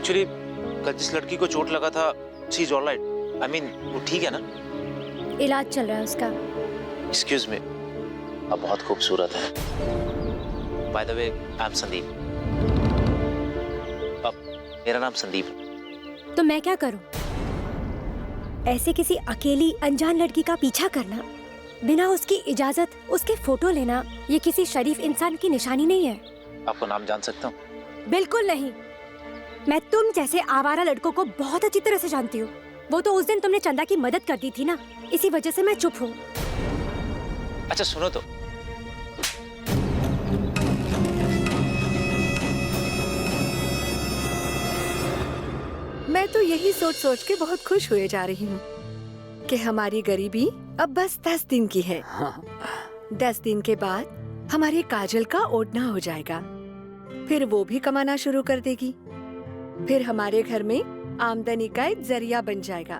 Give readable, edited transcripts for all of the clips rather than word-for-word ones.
Actually कल जिस लड़की को चोट लगा था, she is alright. I mean वो ठीक है ना? इलाज चल रहा है उसका। एक्सक्यूज मी, आप बहुत खूबसूरत है। By the way, I am Sandeep. मेरा नाम संदीप है। तो मैं क्या करूं? ऐसे किसी अकेली अनजान लड़की का पीछा करना, बिना उसकी इजाजत उसके फोटो लेना, ये किसी शरीफ इंसान की निशानी नहीं है। आपको नाम जान सकता हूँ? बिल्कुल नहीं। मैं तुम जैसे आवारा लड़कों को बहुत अच्छी तरह से जानती हूँ। वो तो उस दिन तुमने चंदा की मदद कर दी थी ना, इसी वजह से मैं चुप हूँ। अच्छा सुनो तो, मैं तो यही सोच सोच के बहुत खुश हुए जा रही हूँ कि हमारी गरीबी अब बस 10 दिन की है। 10 दिन के बाद हमारे काजल का ओढ़ना हो जाएगा, फिर वो भी कमाना शुरू कर देगी, फिर हमारे घर में आमदनी का एक जरिया बन जाएगा।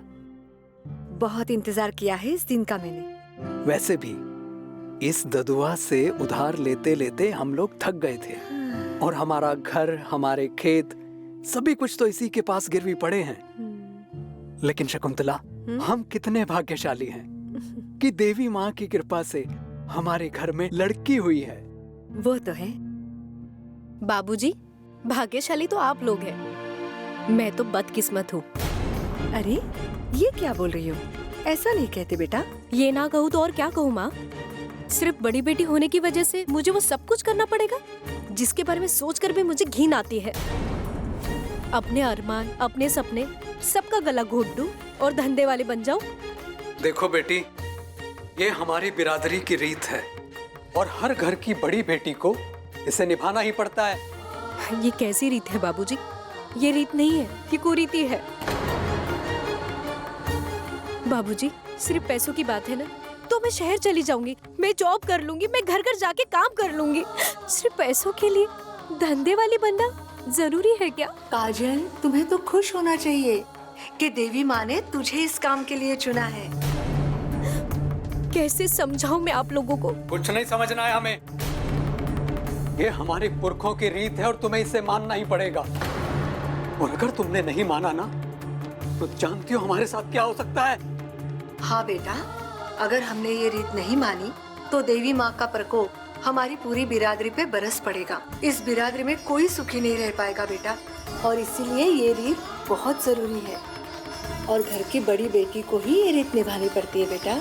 बहुत इंतजार किया है इस दिन का मैंने। वैसे भी इस ददुआ से उधार लेते लेते हम लोग थक गए थे, और हमारा घर, हमारे खेत, सभी कुछ तो इसी के पास गिरवी पड़े हैं। लेकिन शकुंतला, हम कितने भाग्यशाली हैं कि देवी माँ की कृपा से हमारे घर में लड़की हुई है। वो तो है। बाबूजी, भाग्यशाली तो आप लोग हैं, मैं तो बदकिस्मत हूँ। अरे ये क्या बोल रही हो? ऐसा नहीं कहते बेटा। ये ना कहूँ तो और क्या कहूँ माँ? सिर्फ बड़ी बेटी होने की वजह से मुझे वो सब कुछ करना पड़ेगा जिसके बारे में सोचकर भी मुझे घिन आती है। अपने अरमान, अपने सपने, सबका गला घोट दूं और धंधे वाले बन जाऊं। देखो बेटी, ये हमारी बिरादरी की रीत है, और हर घर की बड़ी बेटी को इसे निभाना ही पड़ता है। ये कैसी रीत है बाबूजी? ये रीत नहीं है, ये कुरीति है। बाबूजी, सिर्फ पैसों की बात है ना, तो मैं शहर चली जाऊंगी, मैं जॉब कर लूंगी, मैं घर घर जाके काम कर लूंगी। सिर्फ पैसों के लिए धंधे वाली बनना जरूरी है क्या? काजल, तुम्हें तो खुश होना चाहिए कि देवी माँ ने तुझे इस काम के लिए चुना है। कैसे समझाऊं मैं आप लोगों को? कुछ नहीं समझना है हमें। ये हमारे पुरखों की रीत है और तुम्हें इसे मानना ही पड़ेगा। और अगर तुमने नहीं माना ना, तो जानती हो हमारे साथ क्या हो सकता है? हाँ बेटा, अगर हमने ये रीत नहीं मानी तो देवी माँ का प्रकोप हमारी पूरी बिरादरी पे बरस पड़ेगा। इस बिरादरी में कोई सुखी नहीं रह पाएगा बेटा, और इसीलिए ये रीत बहुत जरूरी है, और घर की बड़ी बेटी को ही ये रीत निभानी पड़ती है बेटा।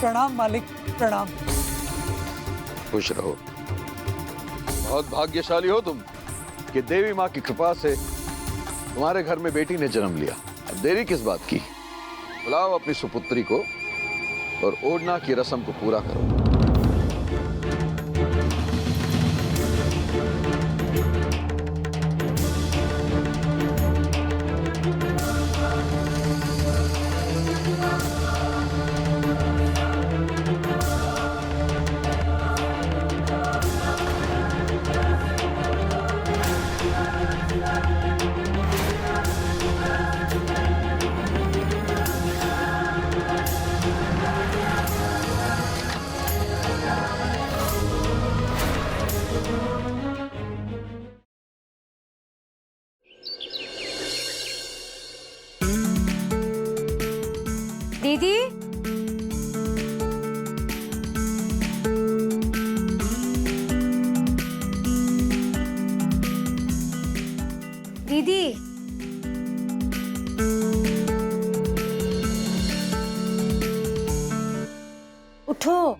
प्रणाम मालिक, प्रणाम। खुश रहो। बहुत भाग्यशाली हो तुम कि देवी माँ की कृपा से तुम्हारे घर में बेटी ने जन्म लिया। अब देरी किस बात की? बुलाओ अपनी सुपुत्री को और ओढ़ना की रस्म को पूरा करो। दीदी, दीदी, उठो।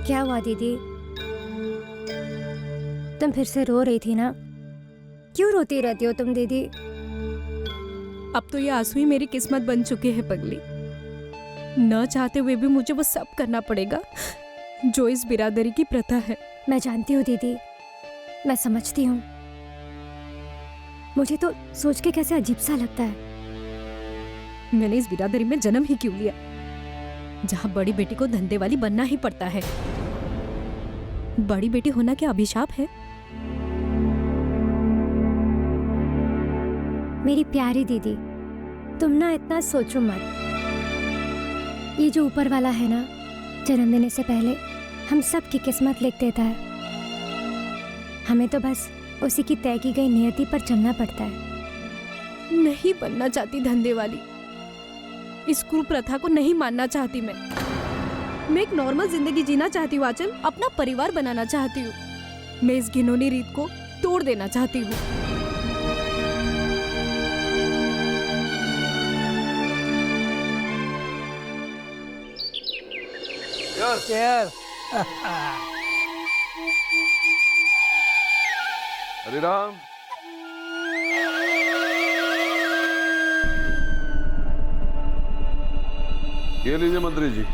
क्या हुआ दीदी? तुम फिर से रो रही थी ना? क्यों रोती रहती हो तुम दीदी? अब तो ये आंसू ही मेरी किस्मत बन चुके हैं पगली। न चाहते हुए भी मुझे वो सब करना पड़ेगा जो इस बिरादरी की प्रथा है। मैं जानती हूँ दीदी, मैं समझती हूँ। मुझे तो सोच के कैसे अजीब सा लगता है। मैंने इस बिरादरी में जन्म ही क्यों लिया, जहाँ बड़ी बेटी को धंधे वाली बनना ही पड़ता है। बड़ी बेटी होना क्या अभिशाप है? मेरी प्यारी दीदी, तुम ना इतना सोचो मत। ये जो ऊपर वाला है ना, जन्म देने से पहले हम सब की किस्मत लिख देता है। हमें तो बस उसी की तय की गई नियति पर चलना पड़ता है। नहीं बनना चाहती धंधे वाली, इस कुप्रथा को नहीं मानना चाहती मैं एक नॉर्मल जिंदगी जीना चाहती हूँ आंचल, अपना परिवार बनाना चाहती हूँ। मैं इस घिनौनी रीत को तोड़ देना चाहती हूँ। यार हरे राम। ये लीजिए मंत्री जी,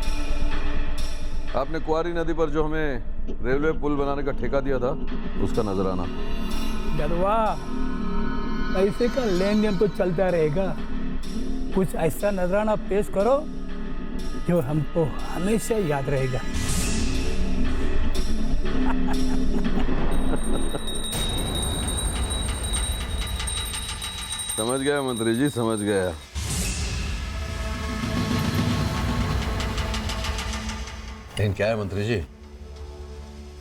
आपने कुआरी नदी पर जो हमें रेलवे पुल बनाने का ठेका दिया था, उसका नजराना। गदवा, पैसे का लेन देन तो चलता रहेगा, कुछ ऐसा नजराना पेश करो जो हमको हमेशा याद रहेगा। समझ गया मंत्री जी, समझ गया। लेकिन क्या है मंत्री जी,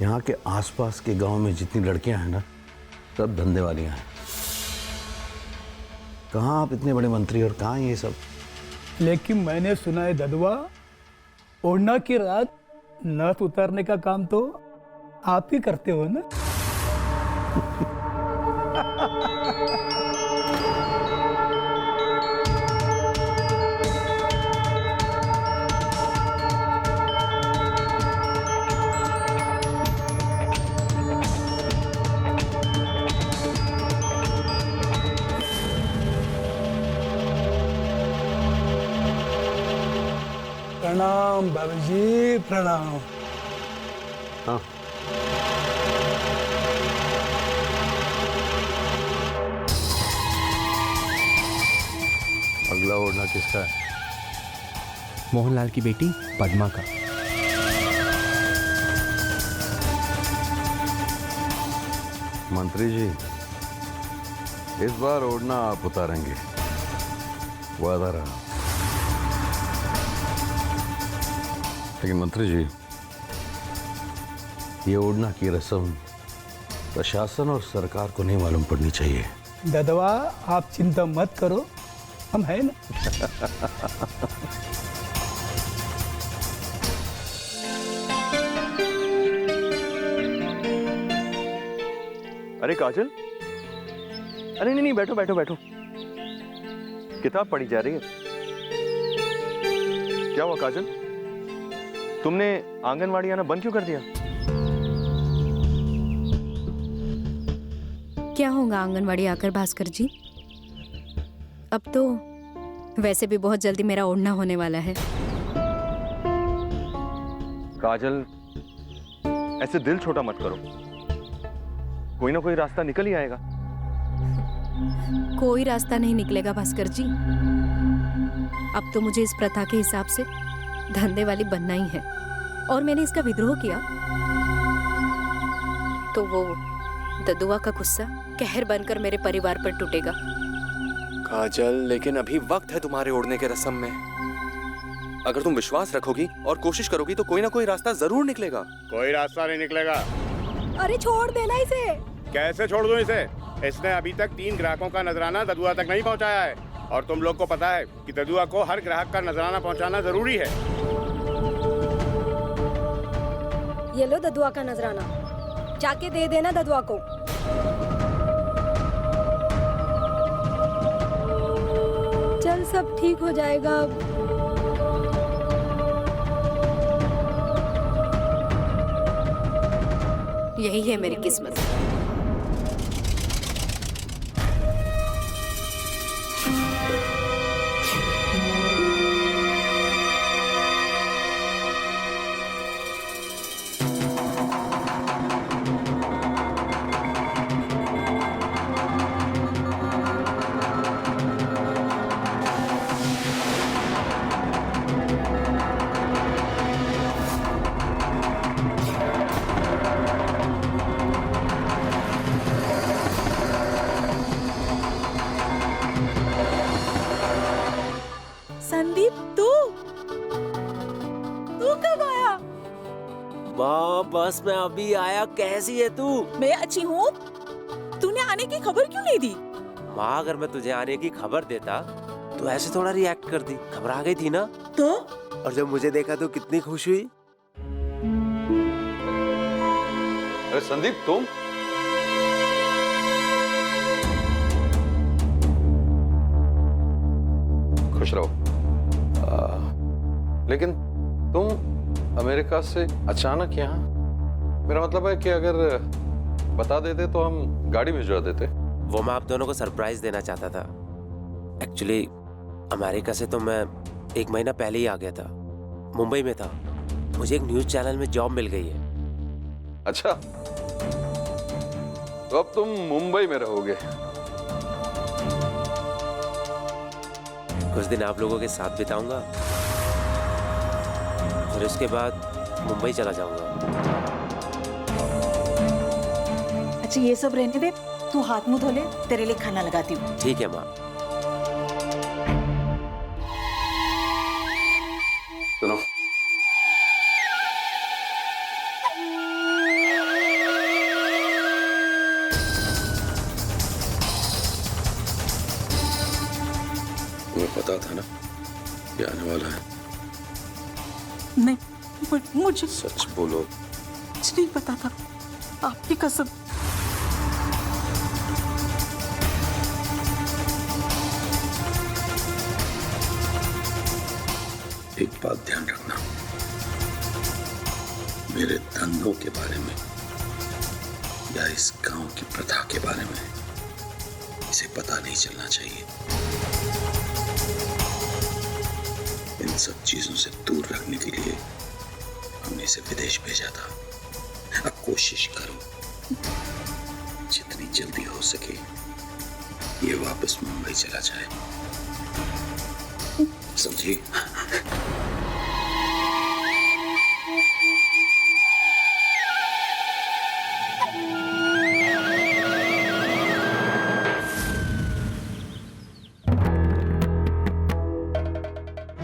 यहाँ के आसपास के गांव में जितनी लड़कियां हैं ना, सब धंधे वालियां हैं। कहाँ आप इतने बड़े मंत्री और कहाँ ये सब? लेकिन मैंने सुना है ददवा, ओढ़ना की रात नथ उतारने का काम तो आप ही करते हो ना? प्रणाम बाबूजी, प्रणाम। हाँ, अगला ओढ़ना किसका है? मोहनलाल की बेटी पद्मा का। मंत्री जी, इस बार ओढ़ना आप उतारेंगे, वादा रहा। लेकिन मंत्री जी, ये ओढ़ना की रस्म प्रशासन और सरकार को नहीं मालूम पड़नी चाहिए। ददवा, आप चिंता मत करो, हम हैं ना। अरे काजल, अरे नहीं, बैठो बैठो बैठो, किताब पढ़ी जा रही है। क्या हुआ काजल, तुमने आंगनवाड़ी आना बंद क्यों कर दिया? क्या होगा आंगनवाड़ी आकर भास्कर जी? अब तो वैसे भी बहुत जल्दी मेरा ओढ़ना होने वाला है। काजल, ऐसे दिल छोटा मत करो, कोई ना कोई रास्ता निकल ही आएगा। कोई रास्ता नहीं निकलेगा भास्कर जी। अब तो मुझे इस प्रथा के हिसाब से धंधे वाली बनना ही है, और मैंने इसका विद्रोह किया तो वो ददुआ का गुस्सा कहर बनकर मेरे परिवार पर टूटेगा। काजल, लेकिन अभी वक्त है तुम्हारे ओढ़ने के रस्म में। अगर तुम विश्वास रखोगी और कोशिश करोगी तो कोई ना कोई रास्ता जरूर निकलेगा। कोई रास्ता नहीं निकलेगा। अरे छोड़ देना इसे। कैसे छोड़ दूं इसे? इसने अभी तक 3 ग्राहकों का नजराना ददुआ तक नहीं पहुंचाया है, और तुम लोग को पता है कि ददुआ को हर ग्राहक का नजराना पहुंचाना जरूरी है। ये लो ददुआ का नजराना, जाके दे देना ददुआ को। चल, सब ठीक हो जाएगा अब। यही है मेरी किस्मत। माँ बस मैं अभी आया। कैसी है तू? मैं अच्छी हूँ। तूने आने की खबर क्यों नहीं दी? माँ अगर मैं तुझे आने की खबर देता तो ऐसे थोड़ा रिएक्ट करती। घबरा गई थी ना? तो और जब मुझे देखा तो कितनी खुश हुई। अरे संदीप तुम? खुश रहो। लेकिन तुम अमेरिका से अचानक यहाँ? मेरा मतलब है कि अगर बता देते तो हम गाड़ी भिजवा देते। वो मैं आप दोनों को सरप्राइज देना चाहता था। एक्चुअली अमेरिका से तो मैं 1 महीना पहले ही आ गया था। मुंबई में था। मुझे एक न्यूज चैनल में जॉब मिल गई है। अच्छा, तो अब तुम मुंबई में रहोगे? कुछ दिन आप लोगों के साथ बिताऊंगा, फिर उसके बाद मुंबई चला जाऊंगा। अच्छा ये सब रहने दे, तू हाथ मुंह धो ले, तेरे लिए खाना लगाती हूँ। ठीक है माँ। सुनो, तुम्हें पता था ना ये आने वाला है? नहीं, मुझे सच बोलो। कुछ नहीं पता था, आपकी कसम। एक बात ध्यान रखना, मेरे धंधों के बारे में या इस गांव की प्रथा के बारे में इसे पता नहीं चलना चाहिए। इन सब चीजों से दूर रखने के लिए हमने इसे विदेश भेजा था। अब कोशिश करो जितनी जल्दी हो सके ये वापस मुंबई चला जाए, समझी?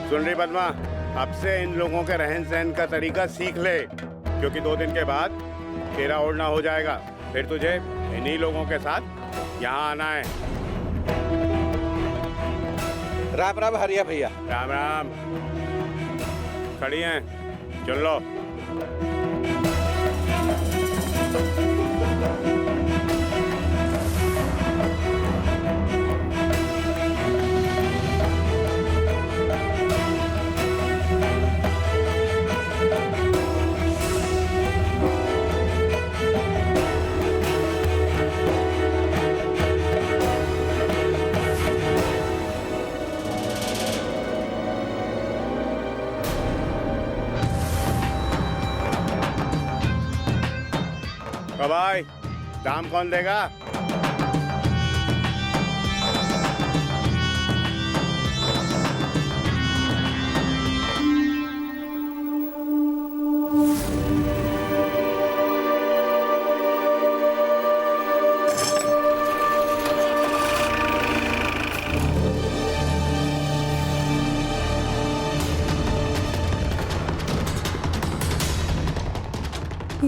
सुन रही पद्मा, अब से इन लोगों के रहन सहन का तरीका सीख ले, क्योंकि 2 दिन के बाद तेरा ओढ़ना हो जाएगा। फिर तुझे इन्हीं लोगों के साथ यहाँ आना है। राम राम हरिया भैया। राम राम। खड़ी हैं, चल लो। भाई, दाम कौन देगा?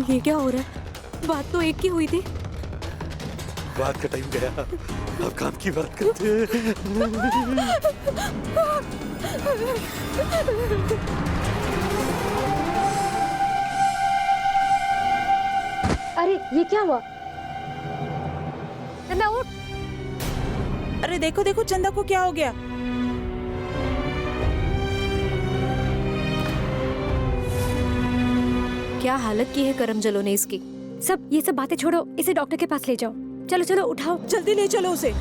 ये क्या हो रहा है? बात तो एक की हुई थी। बात का टाइम गया, अब काम की बात करते हैं। अरे ये क्या हुआ? चंदा उठ। अरे देखो देखो चंदा को क्या हो गया। क्या हालत की है करम जलो ने इसकी। सब ये सब बातें छोड़ो, इसे डॉक्टर के पास ले जाओ। चलो चलो उठाओ, जल्दी ले चलो उसे।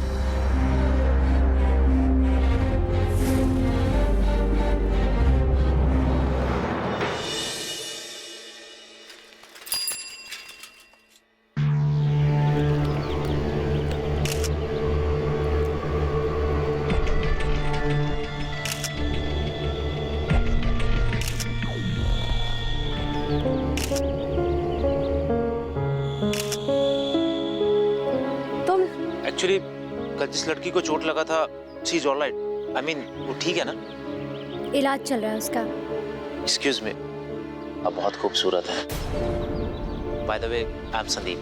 एक्चुअली कल जिस लड़की को चोट लगा था, she is alright. I mean वो ठीक है ना? इलाज चल रहा है उसका। एक्सक्यूज मी, अब बहुत खूबसूरत है। By the way, I am Sandeep.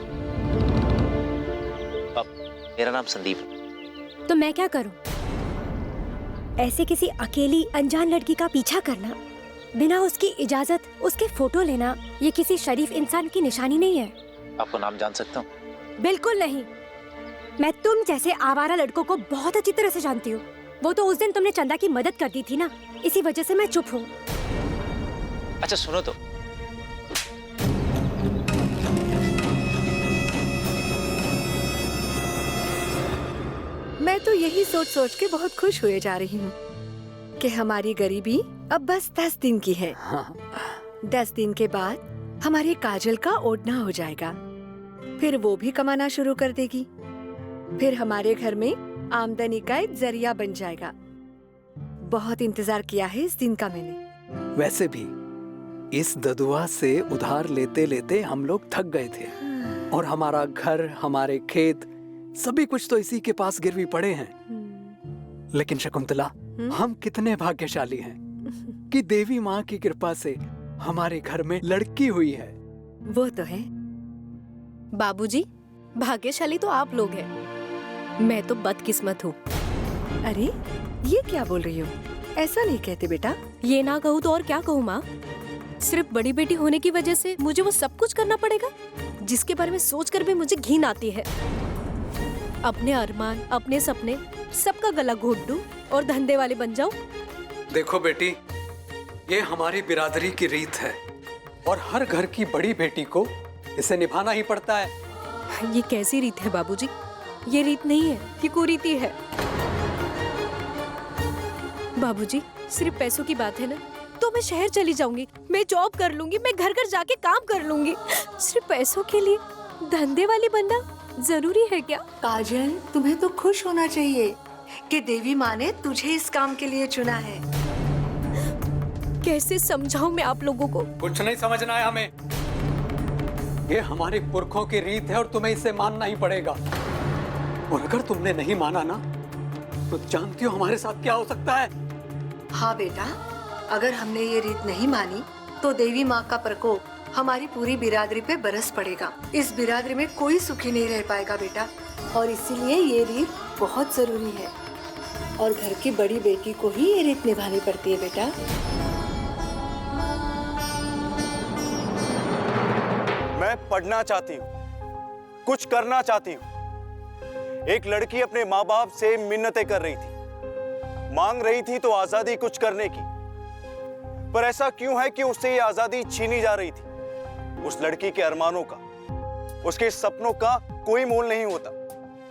अब मेरा नाम संदीप है। तो मैं क्या करूं? ऐसे किसी अकेली अनजान लड़की का पीछा करना, बिना उसकी इजाजत उसके फोटो लेना, ये किसी शरीफ इंसान की निशानी नहीं है। आपको नाम जान सकता हूँ? बिल्कुल नहीं। मैं तुम जैसे आवारा लड़कों को बहुत अच्छी तरह से जानती हूँ। वो तो उस दिन तुमने चंदा की मदद कर दी थी ना, इसी वजह से मैं चुप हूँ। अच्छा सुनो तो, मैं तो यही सोच सोच के बहुत खुश हुए जा रही हूँ कि हमारी गरीबी अब बस 10 दिन की है। 10 दिन के बाद हमारे काजल का ओढ़ना हो जाएगा, फिर वो भी कमाना शुरू कर देगी, फिर हमारे घर में आमदनी का एक जरिया बन जाएगा। बहुत इंतजार किया है इस दिन का मैंने। वैसे भी इस ददुआ से उधार लेते लेते हम लोग थक गए थे, और हमारा घर, हमारे खेत, सभी कुछ तो इसी के पास गिरवी पड़े हैं। लेकिन शकुंतला, हम कितने भाग्यशाली हैं कि देवी माँ की कृपा से हमारे घर में लड़की हुई है। वो तो है। बाबूजी, भाग्यशाली तो आप लोग हैं, मैं तो बदकिस्मत हूँ। अरे ये क्या बोल रही हो? ऐसा नहीं कहते बेटा। ये ना कहूँ तो और क्या कहूँ माँ? सिर्फ बड़ी बेटी होने की वजह से मुझे वो सब कुछ करना पड़ेगा जिसके बारे में सोचकर भी मुझे घिन आती है। अपने अरमान, अपने सपने, सबका गला घोट दूं और धंधे वाले बन जाऊं। देखो बेटी, ये हमारी बिरादरी की रीत है, और हर घर की बड़ी बेटी को इसे निभाना ही पड़ता है। ये कैसी रीत है बाबूजी? ये रीत नहीं है, ये कुरीति है। बाबूजी, सिर्फ पैसों की बात है ना, तो मैं शहर चली जाऊंगी, मैं जॉब कर लूंगी, मैं घर घर जाके काम कर लूंगी। सिर्फ पैसों के लिए धंधे वाली बनना जरूरी है क्या? काजल, तुम्हें तो खुश होना चाहिए कि देवी माँ ने तुझे इस काम के लिए चुना है। कैसे समझाऊं मैं आप लोगों को? कुछ नहीं समझना है हमें। ये हमारे पुरखों की रीत है और तुम्हें इसे मानना ही पड़ेगा। और अगर तुमने नहीं माना ना, तो जानती हो हमारे साथ क्या हो सकता है? हाँ बेटा, अगर हमने ये रीत नहीं मानी तो देवी माँ का प्रकोप हमारी पूरी बिरादरी पे बरस पड़ेगा। इस बिरादरी में कोई सुखी नहीं रह पाएगा बेटा, और इसीलिए ये रीत बहुत जरूरी है, और घर की बड़ी बेटी को ही ये रीत निभानी पड़ती है बेटा। मैं पढ़ना चाहती हूँ, कुछ करना चाहती हूँ। एक लड़की अपने माँ बाप से मिन्नतें कर रही थी, मांग रही थी तो आजादी कुछ करने की, पर ऐसा क्यों है कि उससे ये आजादी छीनी जा रही थी? उस लड़की के अरमानों का, उसके सपनों का कोई मोल नहीं होता।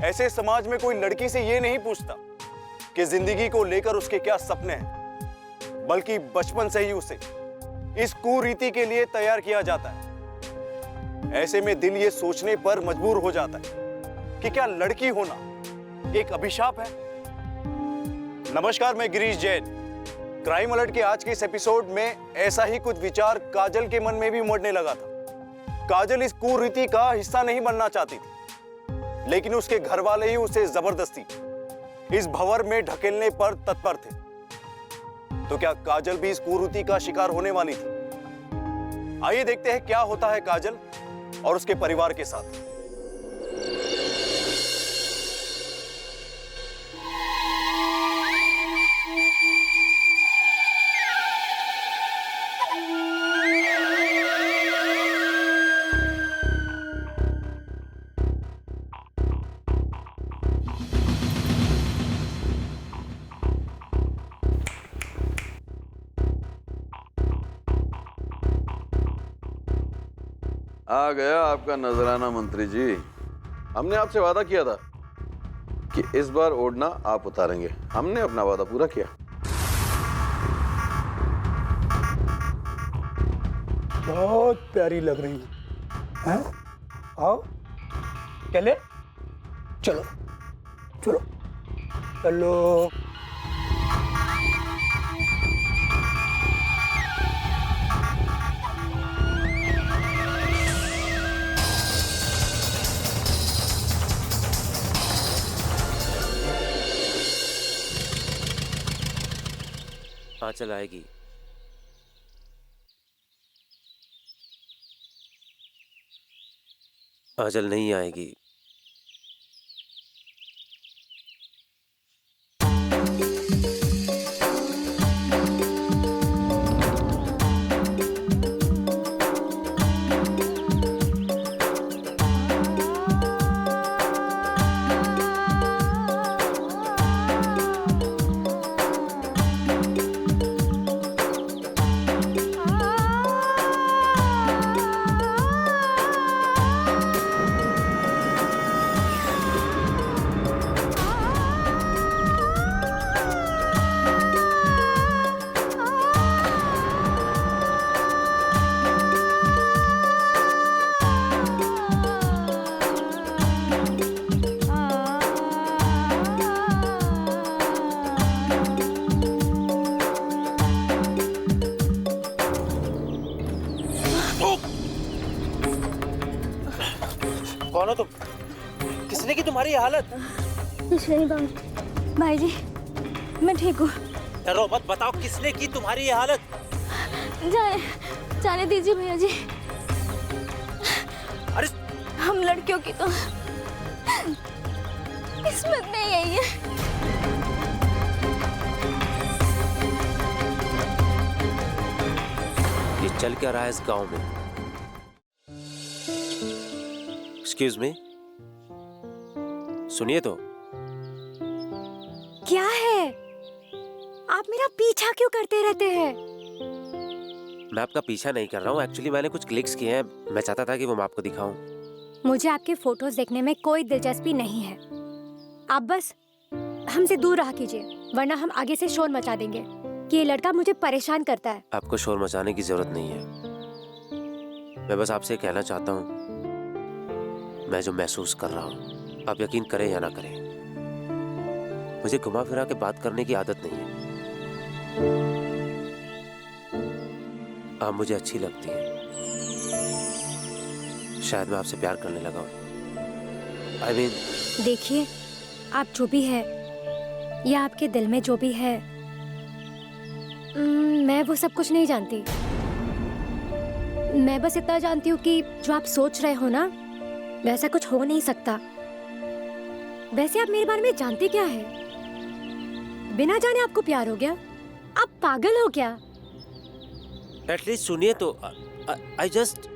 ऐसे समाज में कोई लड़की से ये नहीं पूछता कि जिंदगी को लेकर उसके क्या सपने हैं, बल्कि बचपन से ही उसे इस कुरीति के लिए तैयार किया जाता है। ऐसे में दिल ये सोचने पर मजबूर हो जाता है कि क्या लड़की होना एक अभिशाप है? नमस्कार, मैं गिरीश जैन। क्राइम अलर्ट के आज के इस एपिसोड में ऐसा ही कुछ विचार काजल के मन में भी उमड़ने लगा था। काजल इस कुरीति का हिस्सा नहीं बनना चाहती थी, लेकिन उसके घर वाले ही उसे जबरदस्ती इस भंवर में ढकेलने पर तत्पर थे। तो क्या काजल भी इस कुरीति का शिकार होने वाली थी? आइए देखते हैं क्या होता है काजल और उसके परिवार के साथ। आ गया आपका नजराना मंत्री जी। हमने आपसे वादा किया था कि इस बार ओढ़ना आप उतारेंगे। हमने अपना वादा पूरा किया। बहुत प्यारी लग रही है। आओ चले, चलो चलो चलो। हाँ, चल आएगी। अजल नहीं आएगी। कौन हो तुम? किसने की तुम्हारी ये हालत? कुछ नहीं भाई जी, मैं ठीक हूँ। डरो मत, बताओ किसने की तुम्हारी ये हालत? जाने दीजिए भैया जी। अरे हम लड़कियों की तो किस्मत में यही है। ये चल क्या रहा है इस गांव में? एक्सक्यूज मी, सुनिए तो। क्या है? आप मेरा पीछा क्यों करते रहते हैं? मैं आपका पीछा नहीं कर रहा हूँ, एक्चुअली मैंने कुछ क्लिक्स किए हैं, मैं चाहता था कि वो मैं आपको दिखाऊं। मुझे आपके फोटोज देखने में कोई दिलचस्पी नहीं है। आप बस हमसे दूर रहा कीजिए, वरना हम आगे से शोर मचा देंगे कि ये लड़का मुझे परेशान करता है। आपको शोर मचाने की जरूरत नहीं है। मैं बस आपसे कहना चाहता हूँ, मैं जो महसूस कर रहा हूँ, आप यकीन करें या ना करें, मुझे घुमा फिरा के बात करने की आदत नहीं है। आप मुझे अच्छी लगती हैं। शायद मैं आपसे प्यार करने लगा हूँ। I mean, देखिए, आप जो भी है या आपके दिल में जो भी है, मैं वो सब कुछ नहीं जानती। मैं बस इतना जानती हूँ कि जो आप सोच रहे हो ना, वैसा कुछ हो नहीं सकता। वैसे आप मेरे बारे में जानते क्या है? बिना जाने आपको प्यार हो गया? आप पागल हो क्या? एटलीस्ट सुनिए तो। I just...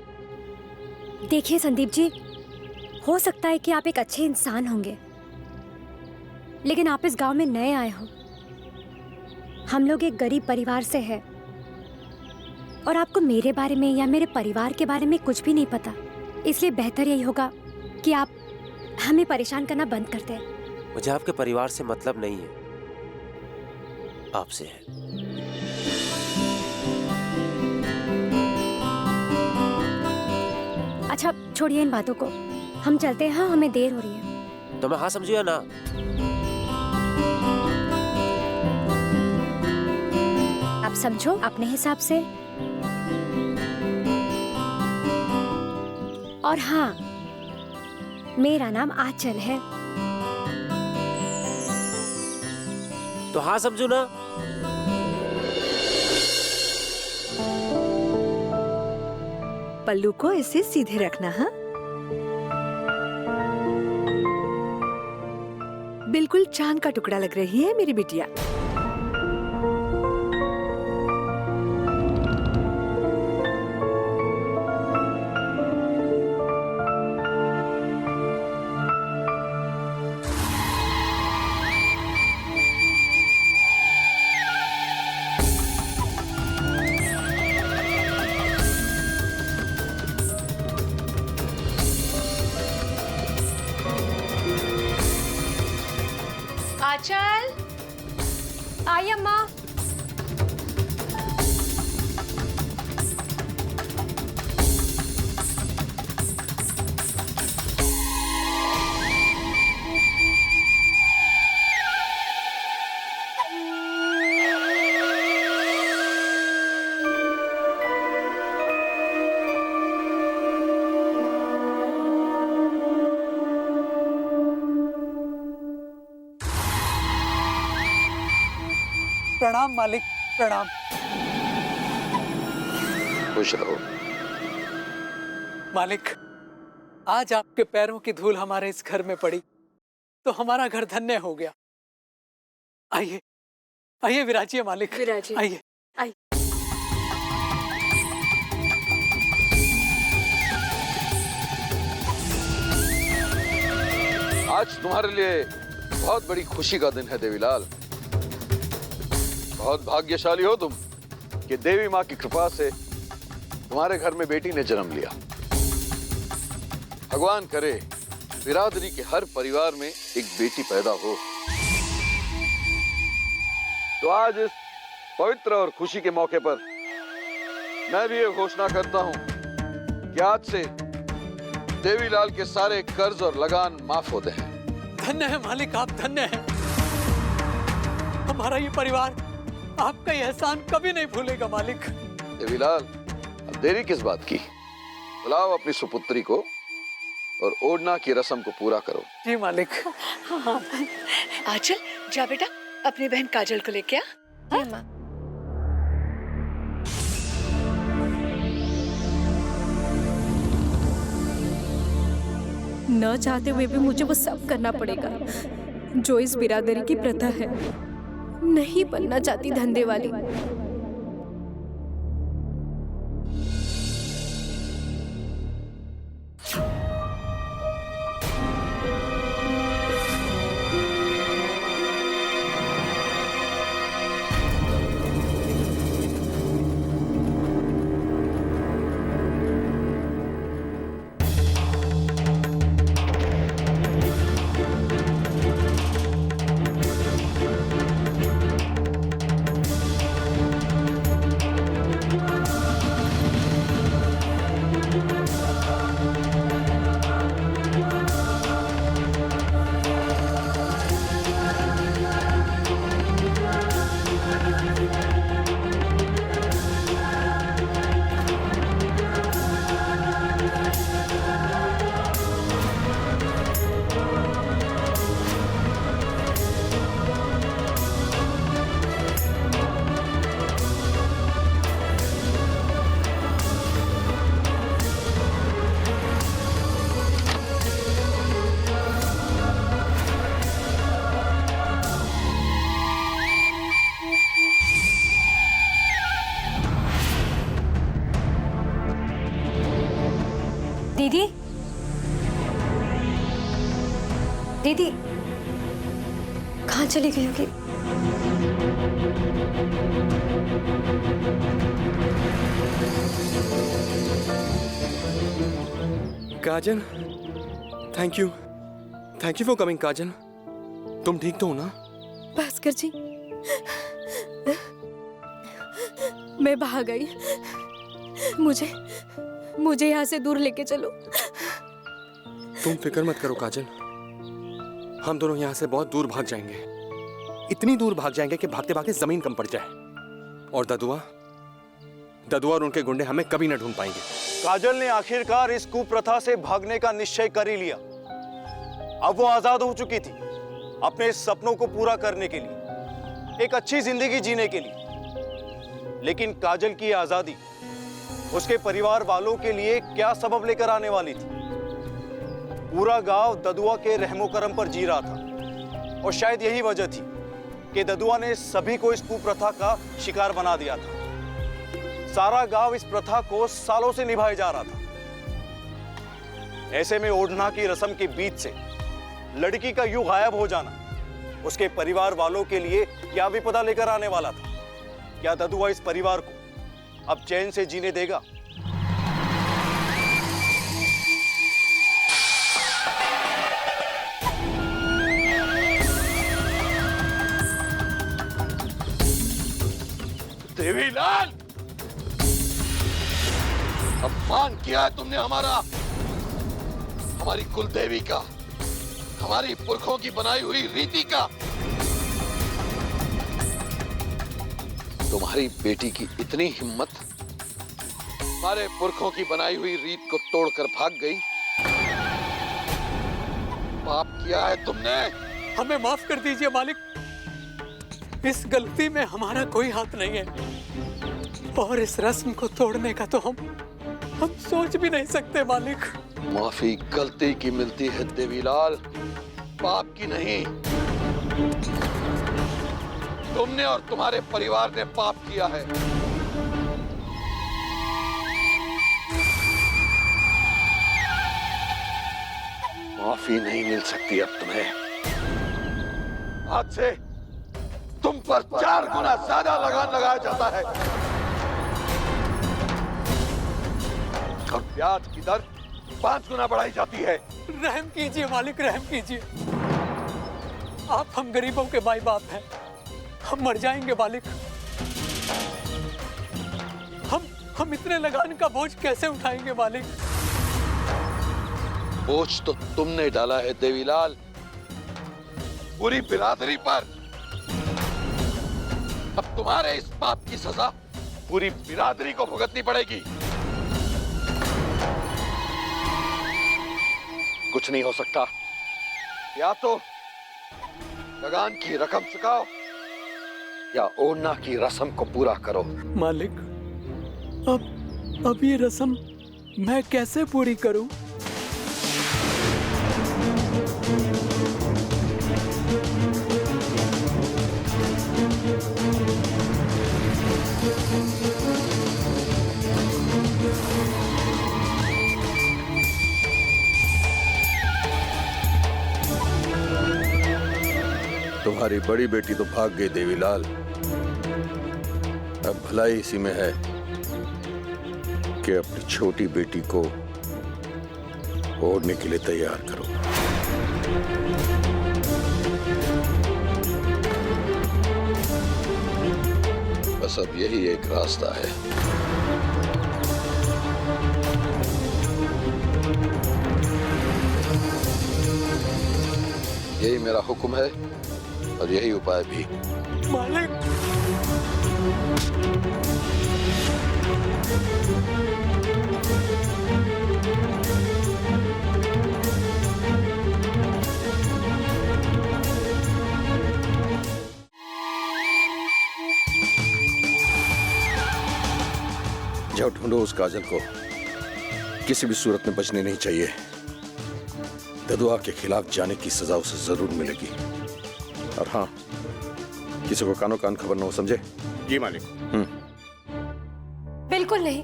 देखिए संदीप जी, हो सकता है कि आप एक अच्छे इंसान होंगे, लेकिन आप इस गांव में नए आए हो। हम लोग एक गरीब परिवार से हैं और आपको मेरे बारे में या मेरे परिवार के बारे में कुछ भी नहीं पता। इसलिए बेहतर यही होगा कि आप हमें परेशान करना बंद कर दें। मुझे आपके परिवार से मतलब नहीं है, आपसे है। अच्छा छोड़िए इन बातों को, हम चलते हैं। हाँ, हमें देर हो रही है। तो मैं हाँ समझू या ना? आप समझो अपने हिसाब से। और हाँ, मेरा नाम आंचल है। तो हाँ समझू ना? पल्लू को ऐसे सीधे रखना। हाँ, बिल्कुल चांद का टुकड़ा लग रही है मेरी बिटिया। आंचल, आई अम्मा। प्रणाम मालिक, प्रणाम। खुश रहो। मालिक, आज आपके पैरों की धूल हमारे इस घर में पड़ी तो हमारा घर धन्य हो गया। आइए आइए विराजिए मालिक, विराजिए। आइए। आज तुम्हारे लिए बहुत बड़ी खुशी का दिन है देवीलाल। बहुत भाग्यशाली हो तुम कि देवी माँ की कृपा से तुम्हारे घर में बेटी ने जन्म लिया। भगवान करे बिरादरी के हर परिवार में एक बेटी पैदा हो। तो आज इस पवित्र और खुशी के मौके पर मैं भी ये घोषणा करता हूं कि आज से देवीलाल के सारे कर्ज और लगान माफ होते हैं। धन्य है मालिक, आप धन्य हैं। हमारा ये परिवार आपका ये एहसान कभी नहीं भूलेगा मालिक। देवीलाल, अब देरी किस बात की? बुलाओ अपनी सुपुत्री को और ओढ़ना की रस्म को पूरा करो। जी मालिक। आंचल, जा बेटा अपनी बहन काजल को लेके आ। हाँ? माँ। न चाहते हुए भी मुझे वो सब करना पड़ेगा जो इस बिरादरी की प्रथा है। नहीं बनना चाहती धंधे वाली। दीदी, दीदी कहाँ चली गई होगी? काजल, थैंक यू फॉर कमिंग। काजल, तुम ठीक तो हो ना? भास्कर जी, मैं भाग गई। मुझे यहाँ से दूर लेके चलो। तुम फिक्र मत करो काजल, हम दोनों यहाँ से बहुत दूर भाग जाएंगे। इतनी दूर भाग जाएंगे कि भागते भागते जमीन कम पड़ जाए, और ददुआ और उनके गुंडे हमें कभी न ढूंढ पाएंगे। काजल ने आखिरकार इस कुप्रथा से भागने का निश्चय कर ही लिया। अब वो आजाद हो चुकी थी अपने सपनों को पूरा करने के लिए, एक अच्छी जिंदगी जीने के लिए। लेकिन काजल की आजादी उसके परिवार वालों के लिए क्या सबब लेकर आने वाली थी? पूरा गांव ददुआ के रहमो करम पर जी रहा था, और शायद यही वजह थी कि ददुआ ने सभी को इस कुप्रथा का शिकार बना दिया था। सारा गांव इस प्रथा को सालों से निभाए जा रहा था। ऐसे में ओढ़ना की रस्म के बीच से लड़की का यूं गायब हो जाना उसके परिवार वालों के लिए क्या विपदा लेकर आने वाला था? क्या ददुआ इस परिवार को अब चैन से जीने देगा? देवीलाल, अपमान किया है तुमने हमारी कुल देवी का, हमारी पुरखों की बनाई हुई रीति का। तुम्हारी बेटी की इतनी हिम्मत, हमारे पुरखों की बनाई हुई रीत को तोड़कर भाग गई। पाप किया है तुमने। हमें माफ कर दीजिए मालिक, इस गलती में हमारा कोई हाथ नहीं है, और इस रस्म को तोड़ने का तो हम सोच भी नहीं सकते मालिक। माफी गलती की मिलती है देवीलाल, पाप की नहीं। तुमने और तुम्हारे परिवार ने पाप किया है। माफी नहीं मिल सकती अब तुम्हें। आज से तुम पर 4 गुना ज्यादा लगान लगाया जाता है और ब्याज की दर 5 गुना बढ़ाई जाती है। रहम कीजिए मालिक, रहम कीजिए। आप हम गरीबों के भाई बाप हैं, हम मर जाएंगे मालिक। हम इतने लगान का बोझ कैसे उठाएंगे मालिक? बोझ तो तुमने डाला है देवीलाल, पूरी बिरादरी पर। अब तुम्हारे इस पाप की सजा पूरी बिरादरी को भुगतनी पड़ेगी। कुछ नहीं हो सकता, या तो लगान की रकम चुकाओ या ओढ़ना की रस्म को पूरा करो। मालिक, अब ये रस्म मैं कैसे पूरी करूं? तुम्हारी बड़ी बेटी तो भाग गई देवीलाल, अब भलाई इसी में है कि अपनी छोटी बेटी को ओढ़ने के लिए तैयार करो। बस अब यही एक रास्ता है। यही मेरा हुक्म है और यही उपाय भी। मालिक, जाओ ढूंढो उस काजल को, किसी भी सूरत में बचनी नहीं चाहिए। ददुआ के खिलाफ जाने की सजा उसे जरूर मिलेगी। और हाँ, किसी को कानो कान खबर न हो, समझे? जी मालिक। बिल्कुल नहीं,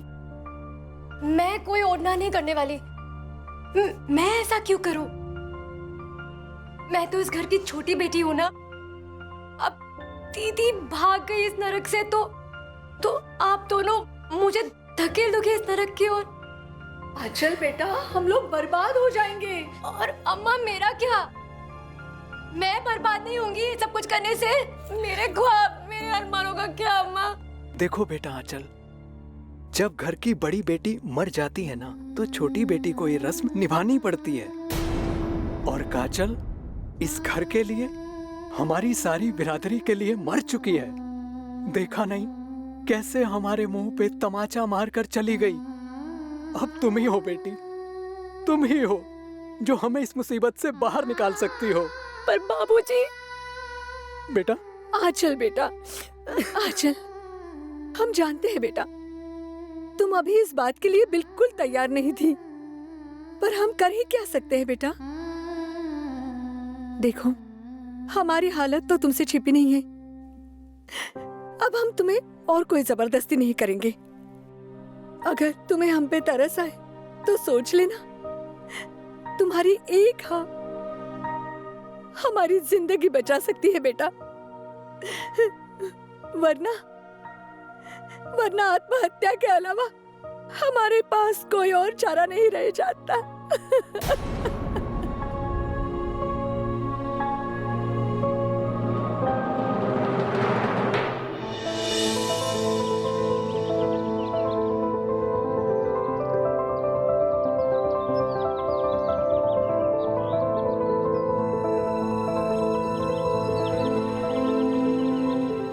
मैं कोई ओढ़ना नहीं करने वाली। मैं ऐसा क्यों करूं? मैं तो इस घर की छोटी बेटी हूं ना। अब दीदी भाग गई इस नरक से तो आप दोनों मुझे धकेल दोगे इस नरक की ओर। अचल बेटा, हम लोग बर्बाद हो जाएंगे। और अम्मा, मेरा क्या? मैं बर्बाद नहीं होंगी सब कुछ करने से। मेरे ख्वाब, मेरे अरमानों का क्या अम्मा? देखो बेटा आंचल, जब घर की बड़ी बेटी मर जाती है ना, तो छोटी बेटी को ये रस्म निभानी पड़ती है। और काजल इस घर के लिए, हमारी सारी बिरादरी के लिए मर चुकी है। देखा नहीं कैसे हमारे मुंह पे तमाचा मारकर चली गई। अब तुम ही हो बेटी, तुम ही हो जो हमें इस मुसीबत से बाहर निकाल सकती हो। पर बाबूजी। बेटा आंचल, बेटा आंचल, हम जानते हैं बेटा, तुम अभी इस बात के लिए बिल्कुल तैयार नहीं थी, पर हम कर ही क्या सकते हैं बेटा। देखो, हमारी हालत तो तुमसे छिपी नहीं है। अब हम तुम्हें और कोई जबरदस्ती नहीं करेंगे। अगर तुम्हें हम पे तरस आए तो सोच लेना, तुम्हारी एक हाँ हमारी जिंदगी बचा सकती है बेटा। वरना आत्महत्या के अलावा हमारे पास कोई और चारा नहीं रह जाता।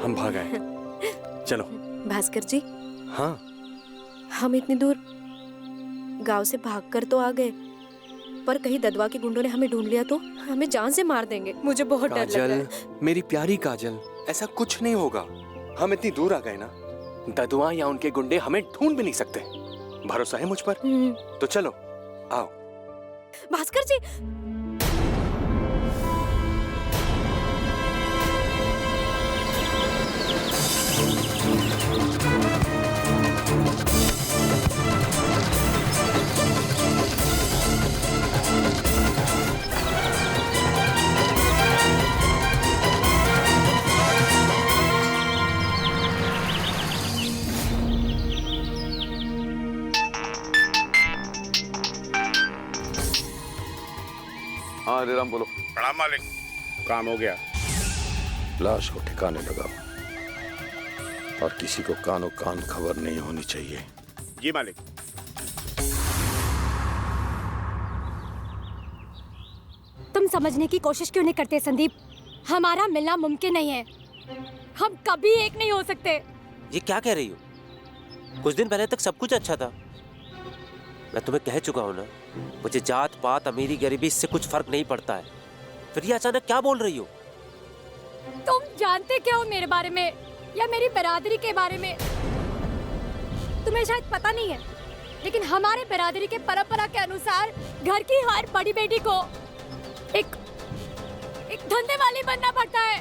हम भाग आए, चलो। भास्कर जी, हाँ, हम इतनी दूर गांव से भागकर तो आ गए, पर कहीं ददवा के गुंडों ने हमें ढूंढ लिया तो हमें जान से मार देंगे। मुझे बहुत डर लग रहा है। मेरी प्यारी काजल, ऐसा कुछ नहीं होगा। हम इतनी दूर आ गए ना, ददुआ या उनके गुंडे हमें ढूंढ भी नहीं सकते। भरोसा है मुझ पर? तो चलो, आओ। भास्कर जी, हाँ हरे राम बोलो। प्रणाम मालिक, काम हो गया। लाश को ठिकाने लगाओ और किसी को कानो कान खबर नहीं होनी चाहिए। जी मालिक। तुम समझने की कोशिश क्यों नहीं करते संदीप? हमारा मिलना मुमकिन नहीं है। हम कभी एक नहीं हो सकते। ये क्या कह रही हो? कुछ दिन पहले तक सब कुछ अच्छा था। मैं तुम्हें कह चुका हूं ना, मुझे जात पात अमीरी गरीबी इससे कुछ फर्क नहीं पड़ता है। फिर ये अचानक क्या बोल रही हो? तुम जानते क्या हो मेरे बारे में या मेरी बिरादरी के बारे में? तुम्हें शायद पता नहीं है, लेकिन हमारे बिरादरी के परंपरा के अनुसार घर की हर बड़ी बेटी को एक धंधे वाली बनना पड़ता है।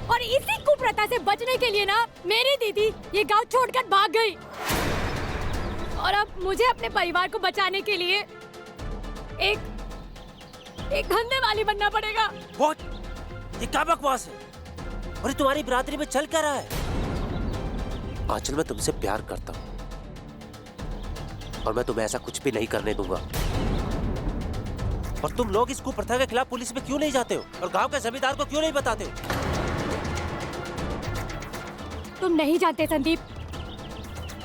और इसी कुप्रथा से बचने के लिए ना मेरी दीदी ये गांव छोड़कर भाग गई। और अब मुझे अपने परिवार को बचाने के लिए एक धंधे वाली बनना पड़ेगा। What? ये क्या बकवास है? और ये तुम्हारी बिरादरी में चल क्या रहा है? आंचल, मैं तुमसे प्यार करता हूँ और मैं तुम्हें ऐसा कुछ भी नहीं करने दूंगा। और तुम लोग इस कुप्रथा के खिलाफ पुलिस में क्यों नहीं जाते हो और गांव के जमींदार को क्यों नहीं बताते हो? तुम नहीं जानते संदीप,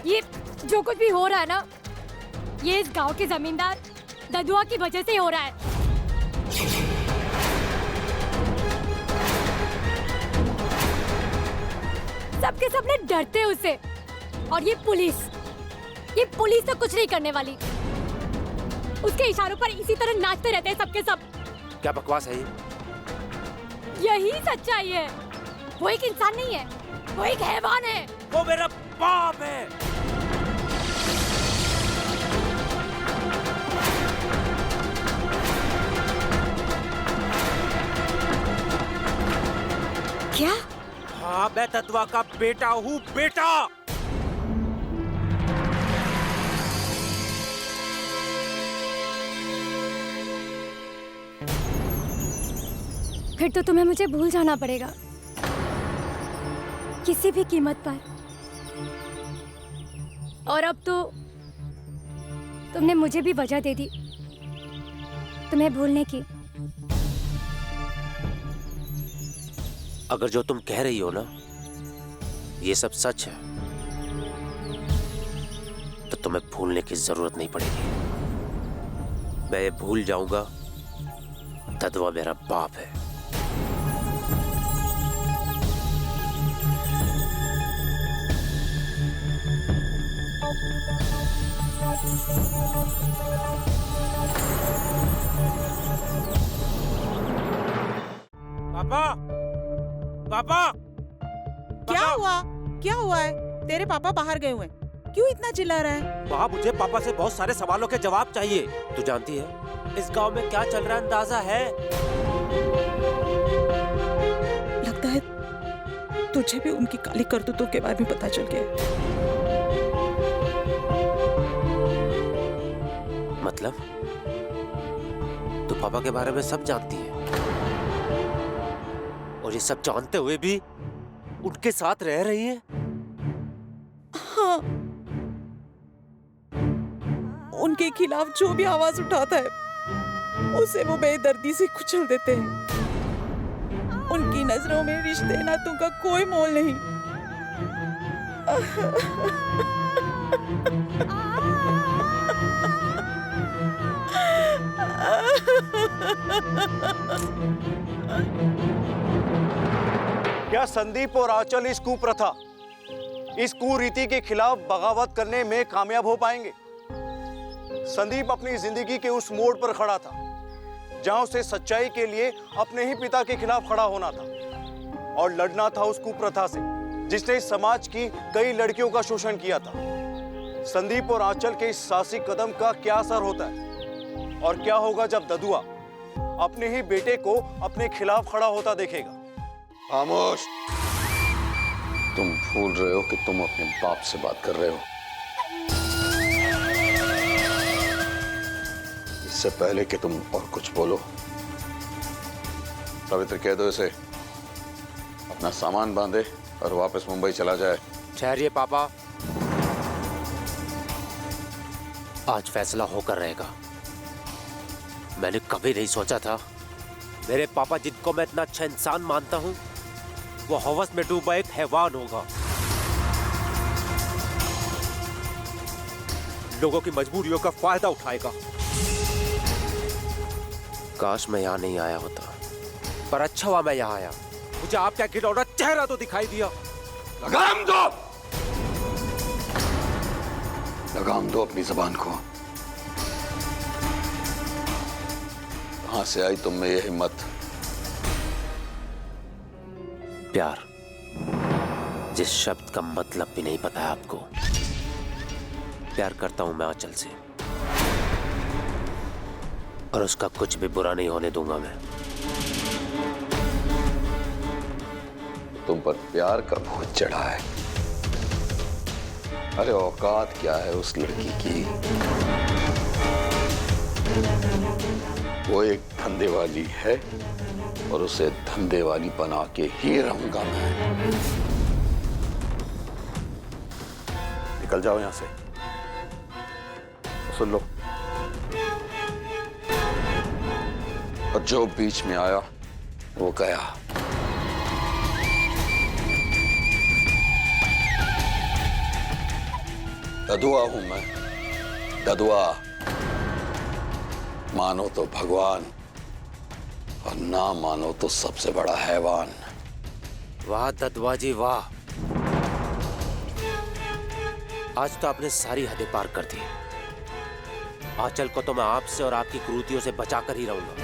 ये जो कुछ भी हो रहा है ना, ये इस गांव के जमींदार ददुआ की वजह से हो रहा है। सबके सबने डरते हैं उससे। और ये पुलिस तो कुछ नहीं करने वाली। उसके इशारों पर इसी तरह नाचते रहते हैं सबके सब। क्या बकवास है ये? यही सच्चाई है। वो एक इंसान नहीं है, वो एक हैवान है। वो मेरा बाप है। क्या? हाँ, मैं ददुआ का बेटा हूँ, बेटा। फिर तो तुम्हें मुझे भूल जाना पड़ेगा, किसी भी कीमत पर। और अब तो तुमने मुझे भी वजह दे दी तुम्हें भूलने की। अगर जो तुम कह रही हो ना ये सब सच है तो तुम्हें भूलने की जरूरत नहीं पड़ेगी। मैं ये भूल जाऊंगा, ददुआ मेरा बाप है। पापा, पापा, क्या हुआ? क्या हुआ है? तेरे पापा बाहर गए हुए हैं। क्यों इतना चिल्ला रहा है? वहाँ मुझे पापा से बहुत सारे सवालों के जवाब चाहिए। तू जानती है इस गांव में क्या चल रहा है, अंदाजा है? लगता है तुझे भी उनकी काली करतूतों के बारे में पता चल गया। मतलब तू पापा के बारे में सब जानती है और ये सब जानते हुए भी उनके साथ रह रही है? हाँ, उनके खिलाफ जो भी आवाज उठाता है उसे वो बेदर्दी से कुचल देते हैं। उनकी नजरों में रिश्ते नातों का कोई मोल नहीं। क्या संदीप और आंचल इस कुप्रथा, इस कुरीति के खिलाफ बगावत करने में कामयाब हो पाएंगे? संदीप अपनी जिंदगी के उस मोड़ पर खड़ा था जहां उसे सच्चाई के लिए अपने ही पिता के खिलाफ खड़ा होना था और लड़ना था उस कुप्रथा से जिसने इस समाज की कई लड़कियों का शोषण किया था। संदीप और आंचल के इस साहसिक कदम का क्या असर होता है और क्या होगा जब ददुआ अपने ही बेटे को अपने खिलाफ खड़ा होता देखेगा। खामोश। तुम भूल रहे हो कि तुम अपने बाप से बात कर रहे हो। इससे पहले कि तुम और कुछ बोलो, सावित्री कह दो इसे अपना सामान बांधे और वापस मुंबई चला जाए। ठहरिए पापा, आज फैसला होकर रहेगा। मैंने कभी नहीं सोचा था मेरे पापा, जिनको मैं इतना अच्छा इंसान मानता हूं, वो हवस में डूबा एक हैवान होगा। लोगों की मजबूरियों का फायदा उठाएगा। काश मैं यहां नहीं आया होता, पर अच्छा हुआ मैं यहां आया। मुझे आपका घिनौना चेहरा तो दिखाई दिया। लगाम दो, लगाम दो अपनी जबान को। कहां से आई तुम में ये हिम्मत? प्यार, जिस शब्द का मतलब भी नहीं पता है आपको। प्यार करता हूं मैं आंचल से, और उसका कुछ भी बुरा नहीं होने दूंगा मैं। तुम पर प्यार का भूत चढ़ा है। अरे औकात क्या है उस लड़की की? वो एक धंधे वाली है और उसे धंधे वाली बना के ही रहूंगा मैं। निकल जाओ यहां से। सुन लो, और जो बीच में आया वो गया। ददुआ हूं मैं, ददुआ। मानो तो भगवान और ना मानो तो सबसे बड़ा हैवान। वाह ददुआ जी वाह, आज तो आपने सारी हदें पार कर दी। आंचल को तो मैं आपसे और आपकी क्रूतियों से बचाकर ही रहूंगा।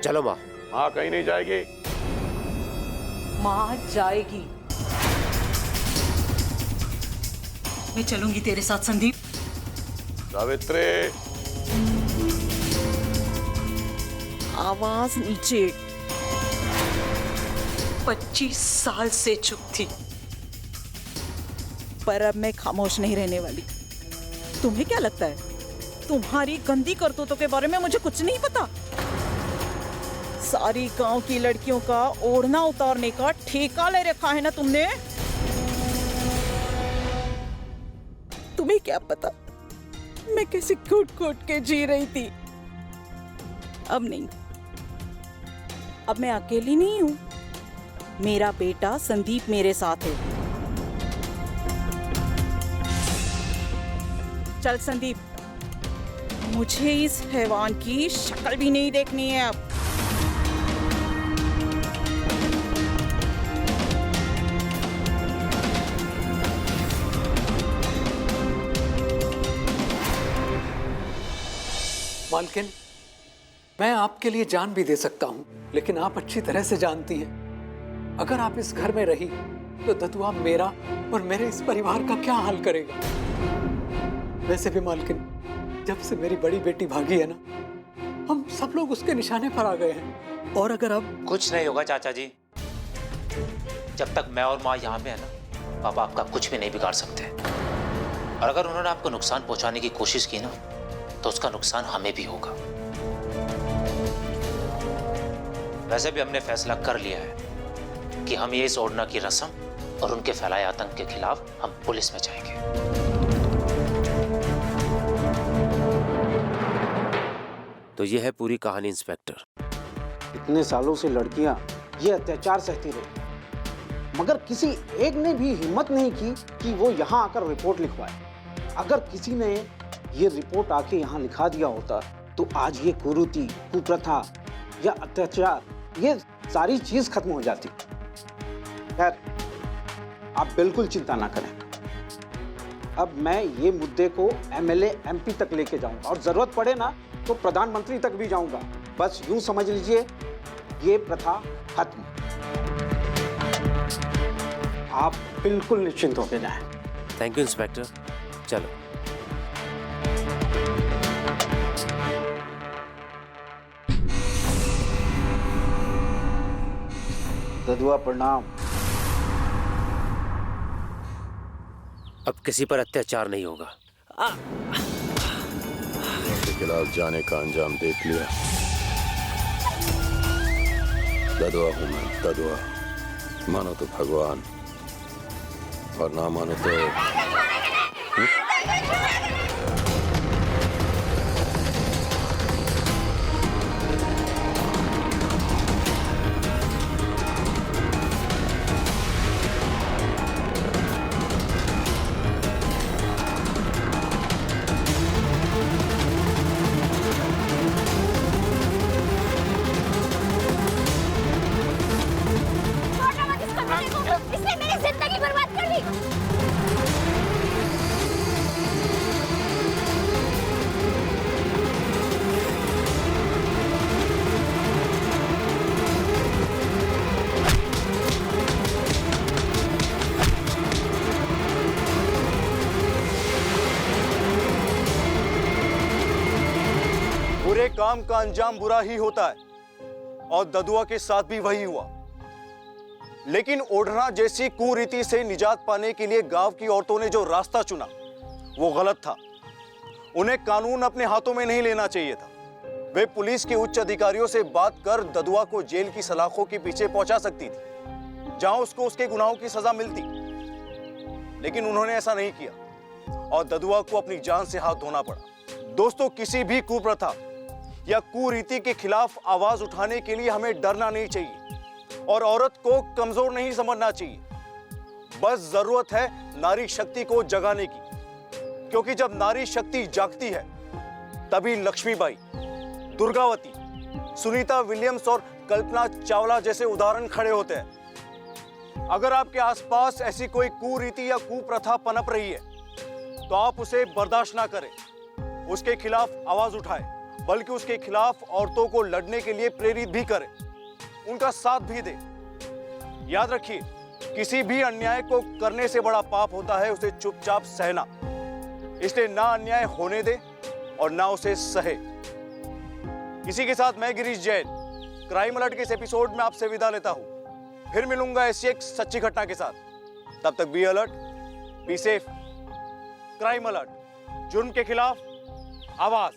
चलो माँ। माँ कहीं नहीं जाएगी। माँ जाएगी। मैं चलूंगी तेरे साथ संदीप। सावित्री, आवाज नीचे। 25 साल से चुप थी, पर अब मैं खामोश नहीं रहने वाली। तुम्हें क्या लगता है तुम्हारी गंदी करतूतों के बारे में मुझे कुछ नहीं पता? सारी गांव की लड़कियों का ओढ़ना उतारने का ठेका ले रखा है ना तुमने। तुम्हें क्या पता मैं कैसे घुट-घुट के जी रही थी। अब नहीं, अब मैं अकेली नहीं हूं। मेरा बेटा संदीप मेरे साथ है। चल संदीप, मुझे इस हैवान की शक्ल भी नहीं देखनी है अब। मालकिन, मैं आपके लिए जान भी दे सकता हूँ, लेकिन आप अच्छी तरह से जानती हैं, अगर आप इस घर में रही तो ददुआ मेरा और मेरे इस परिवार का क्या हाल करेगा। वैसे भी मालकिन, जब से मेरी बड़ी बेटी भागी है ना, हम सब लोग उसके निशाने पर आ गए हैं। और अगर अब कुछ नहीं होगा चाचा जी। जब तक मैं और माँ यहाँ पे है ना, पापा आपका कुछ भी नहीं बिगाड़ सकते। और अगर उन्होंने आपको नुकसान पहुंचाने की कोशिश की ना, तो उसका नुकसान हमें भी होगा। वैसे भी हमने फैसला कर लिया है कि हम ये इस ओढ़ना की रस्म और उनके फैलाए आतंक के खिलाफ हम पुलिस में जाएंगे। तो ये है पूरी कहानी इंस्पेक्टर। इतने सालों से लड़कियां ये अत्याचार सहती रही, मगर किसी एक ने भी हिम्मत नहीं की कि वो यहाँ आकर रिपोर्ट लिखवाए। अगर किसी ने ये रिपोर्ट आके यहाँ लिखा दिया होता तो आज ये कुरीति, कुप्रथा या अत्याचार, ये सारी चीज खत्म हो जाती। खैर, आप बिल्कुल चिंता ना करें। अब मैं ये मुद्दे को एमएलए, एमपी तक लेके जाऊंगा और जरूरत पड़े ना तो प्रधानमंत्री तक भी जाऊंगा। बस यूं समझ लीजिए, ये प्रथा खत्म। आप बिल्कुल निश्चिंत होकर जाएं। Thank you inspector. चलो। ददुआ प्रणाम। अब किसी पर अत्याचार नहीं होगा। के खिलाफ जाने का अंजाम देख लिया। ददुआ हूं मैं, ददुआ। मानो तो भगवान और ना मानो तो इसने मेरी जिंदगी बर्बाद कर दी। बुरे काम का अंजाम बुरा ही होता है और ददुआ के साथ भी वही हुआ। लेकिन ओढ़ना जैसी कुरीति से निजात पाने के लिए गांव की औरतों ने जो रास्ता चुना वो गलत था। उन्हें कानून अपने हाथों में नहीं लेना चाहिए था। वे पुलिस के उच्च अधिकारियों से बात कर ददुआ को जेल की सलाखों के पीछे पहुंचा सकती थी, जहां उसको उसके गुनाहों की सजा मिलती। लेकिन उन्होंने ऐसा नहीं किया और ददुआ को अपनी जान से हाथ धोना पड़ा। दोस्तों, किसी भी कुप्रथा या कुरीति के खिलाफ आवाज उठाने के लिए हमें डरना नहीं चाहिए और औरत को कमजोर नहीं समझना चाहिए। बस जरूरत है नारी शक्ति को जगाने की, क्योंकि जब नारी शक्ति जागती है तभी लक्ष्मीबाई, दुर्गावती, सुनीता विलियम्स और कल्पना चावला जैसे उदाहरण खड़े होते हैं। अगर आपके आसपास ऐसी कोई कुरीति या कुप्रथा पनप रही है तो आप उसे बर्दाश्त ना करें, उसके खिलाफ आवाज उठाएं, बल्कि उसके खिलाफ औरतों को लड़ने के लिए प्रेरित भी करें, उनका साथ भी दें। याद रखिए, किसी भी अन्याय को करने से बड़ा पाप होता है उसे चुपचाप सहना। इसलिए ना अन्याय होने दे और ना उसे सहे। इसी के साथ मैं गिरीश जैन क्राइम अलर्ट के इस एपिसोड में आपसे विदा लेता हूं। फिर मिलूंगा ऐसी एक सच्ची घटना के साथ। तब तक be alert, be safe. Crime alert, जुर्म के खिलाफ आवाज।